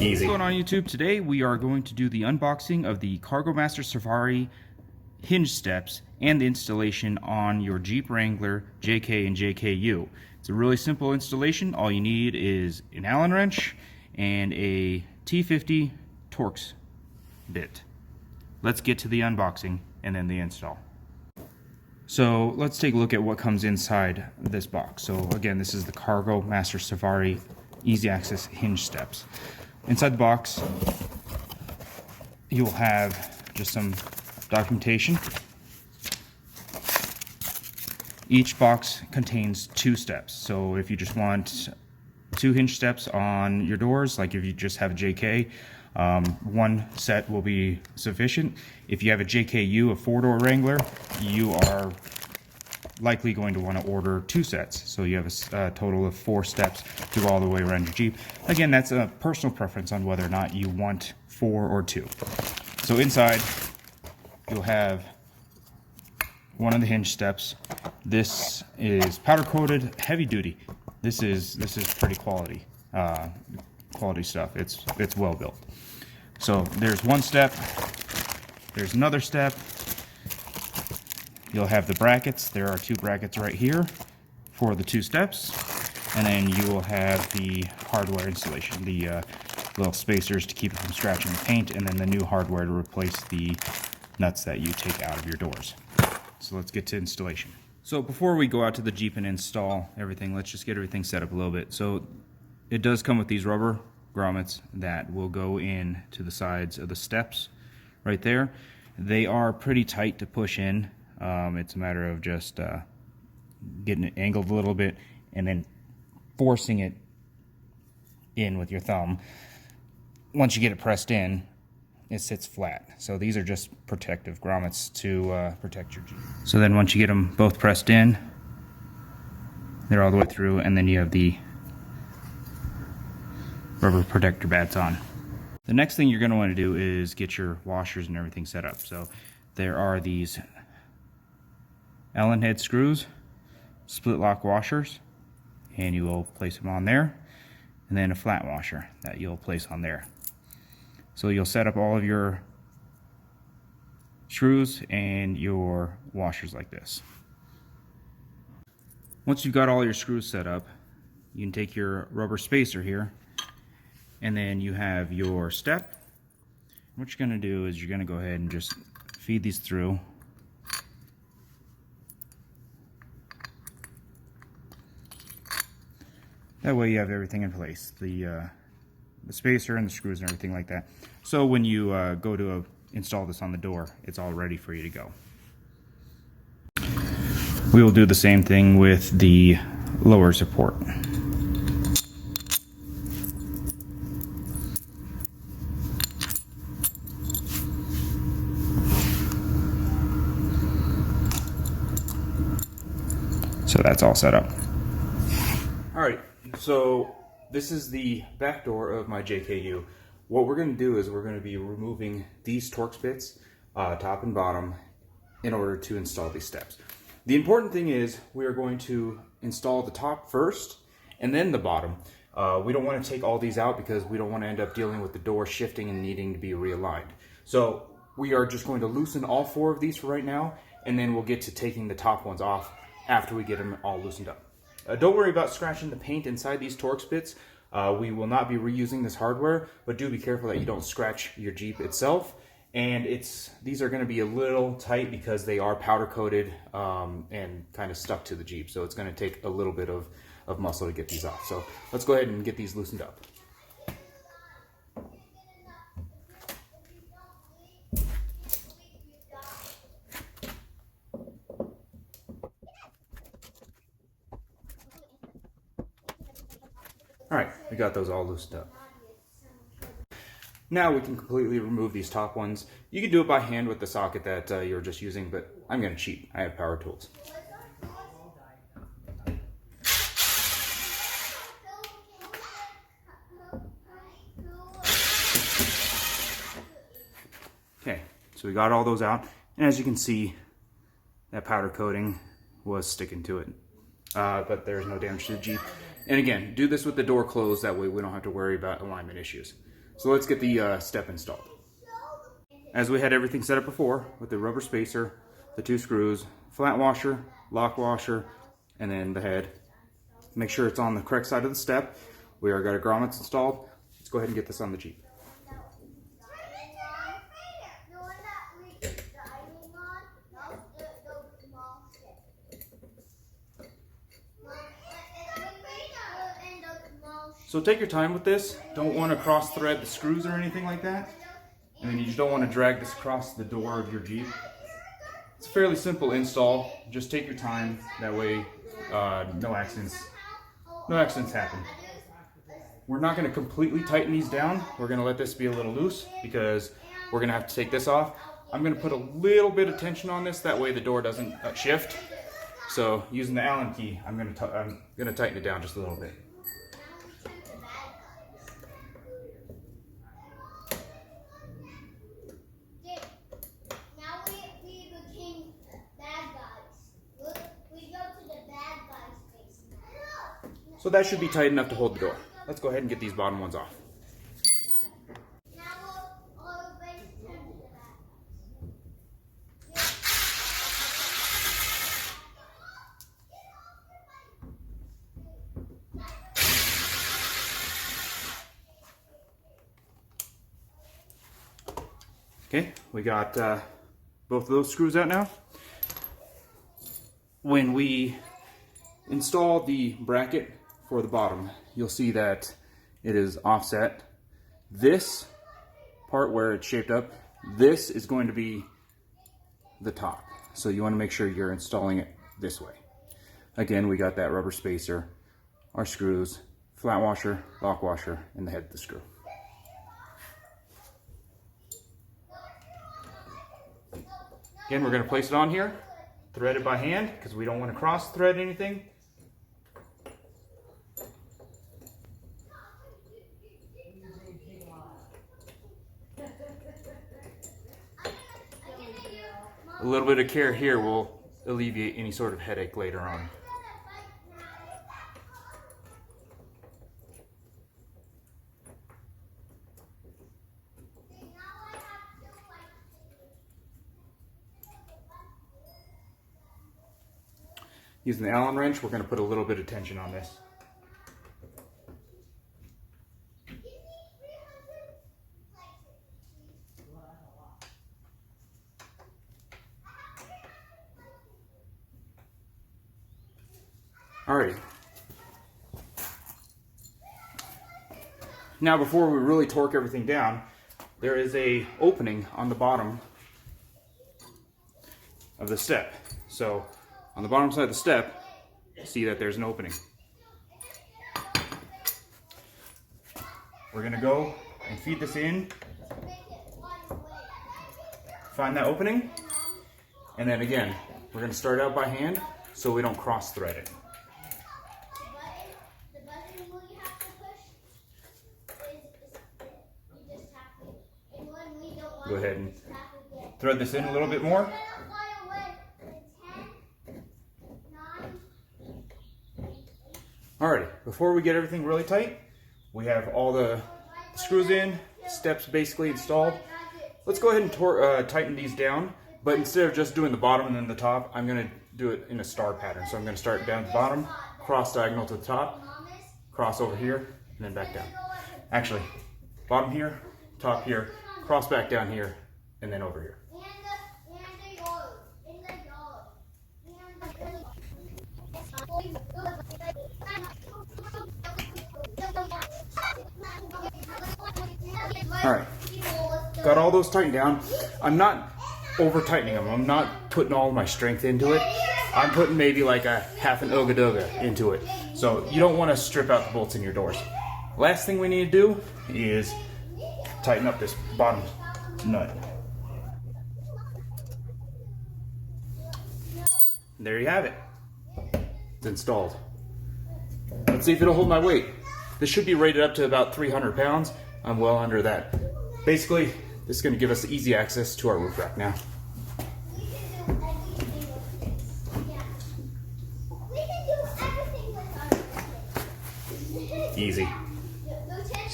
Easy. What's going on YouTube? Today we are going to do the unboxing of the Kargo Master Sefari hinge steps and the installation on your Jeep Wrangler JK and JKU. It's a really simple installation. All you need is an Allen wrench and a T50 Torx bit. Let's get to the unboxing and then the install. So let's take a look at what comes inside this box. So again, this is the Kargo Master Sefari easy access hinge steps. Inside the box, you'll have just some documentation. Each box contains 2 steps. So if you just want 2 hinge steps on your doors, like if you just have a JK, 1 set will be sufficient. If you have a JKU, a 4-door Wrangler, you are likely going to want to order 2 sets. So you have a total of 4 steps to go all the way around your Jeep. Again, that's a personal preference on whether or not you want 4 or 2. So inside, you'll have one of the hinge steps. This is powder coated, heavy duty. This is pretty quality stuff. It's well built. So there's 1 step. There's another step. You'll have the brackets. There are 2 brackets right here for the 2 steps. And then you will have the hardware installation, the little spacers to keep it from scratching the paint, and then the new hardware to replace the nuts that you take out of your doors. So let's get to installation. So before we go out to the Jeep and install everything, let's just get everything set up a little bit. So it does come with these rubber grommets that will go in to the sides of the steps right there. They are pretty tight to push in. It's a matter of just getting it angled a little bit and then forcing it in with your thumb. Once you get it pressed in, it sits flat. So these are just protective grommets to protect your Jeep. So then once you get them both pressed in, they're all the way through, and then you have the rubber protector bats on. The next thing you're going to want to do is get your washers and everything set up. So there are these Allen head screws, split lock washers, and you will place them on there, and then a flat washer that you'll place on there. So you'll set up all of your screws and your washers like this. Once you've got all your screws set up, you can take your rubber spacer here, and then you have your step. What you're going to do is you're going to go ahead and just feed these through. That way you have everything in place, the spacer and the screws and everything like that. So when you go to install this on the door, it's all ready for you to go. We will do the same thing with the lower support. So that's all set up. All right. So this is the back door of my JKU. What we're going to do is we're going to be removing these Torx bits, top and bottom, in order to install these steps. The important thing is we are going to install the top first and then the bottom. We don't want to take all these out because we don't want to end up dealing with the door shifting and needing to be realigned. So we are just going to loosen all 4 of these for right now, and then we'll get to taking the top ones off after we get them all loosened up. Don't worry about scratching the paint inside these Torx bits. We will not be reusing this hardware, but do be careful that you don't scratch your Jeep itself. And these are going to be a little tight because they are powder coated and kind of stuck to the Jeep. So it's going to take a little bit of muscle to get these off. So let's go ahead and get these loosened up. All right, we got those all loosened up. Now we can completely remove these top ones. You can do it by hand with the socket that you're just using, but I'm going to cheat. I have power tools. Okay, so we got all those out, and as you can see, that powder coating was sticking to it. But there's no damage to the Jeep. And again, do this with the door closed, that way we don't have to worry about alignment issues. So let's get the step installed. As we had everything set up before, with the rubber spacer, the 2 screws, flat washer, lock washer, and then the head. Make sure it's on the correct side of the step. We already got our grommets installed. Let's go ahead and get this on the Jeep. So take your time with this. Don't want to cross thread the screws or anything like that. And then you just don't want to drag this across the door of your Jeep. It's a fairly simple install. Just take your time. That way no accidents happen. We're not going to completely tighten these down. We're going to let this be a little loose because we're going to have to take this off. I'm going to put a little bit of tension on this. That way the door doesn't shift. So using the Allen key, I'm going to tighten it down just a little bit. So that should be tight enough to hold the door. Let's go ahead and get these bottom ones off. Okay, we got both of those screws out now. When we install the bracket for the bottom, you'll see that it is offset. This part where it's shaped up, this is going to be the top. So you want to make sure you're installing it this way. Again, we got that rubber spacer, our screws, flat washer, lock washer, and the head of the screw. Again, we're going to place it on here, thread it by hand because we don't want to cross thread anything. A little bit of care here will alleviate any sort of headache later on. Using the Allen wrench, we're going to put a little bit of tension on this. Alrighty. Now before we really torque everything down, there is a opening on the bottom of the step. So on the bottom side of the step, see that there's an opening. We're going to go and feed this in, find that opening, and then again, we're going to start out by hand so we don't cross thread it. Go ahead and thread this in a little bit more. Alrighty, before we get everything really tight, we have all the screws in, steps basically installed. Let's go ahead and tighten these down, but instead of just doing the bottom and then the top, I'm going to do it in a star pattern. So I'm going to start down at the bottom, cross diagonal to the top, cross over here, and then back down. Actually, bottom here, top here, cross back down here, and then over here. Alright, got all those tightened down. I'm not over tightening them. I'm not putting all my strength into it. I'm putting maybe like a half an ooga-dooga into it. So you don't want to strip out the bolts in your doors. Last thing we need to do is tighten up this bottom nut. There you have it. It's installed. Let's see if it'll hold my weight. This should be rated up to about 300 pounds. I'm well under that. Basically, this is going to give us easy access to our roof rack now. Easy.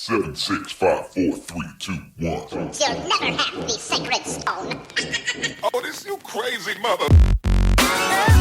7, 6, 5, 4, 3, 2, 1. You'll never have the sacred stone. Oh, this you crazy mother.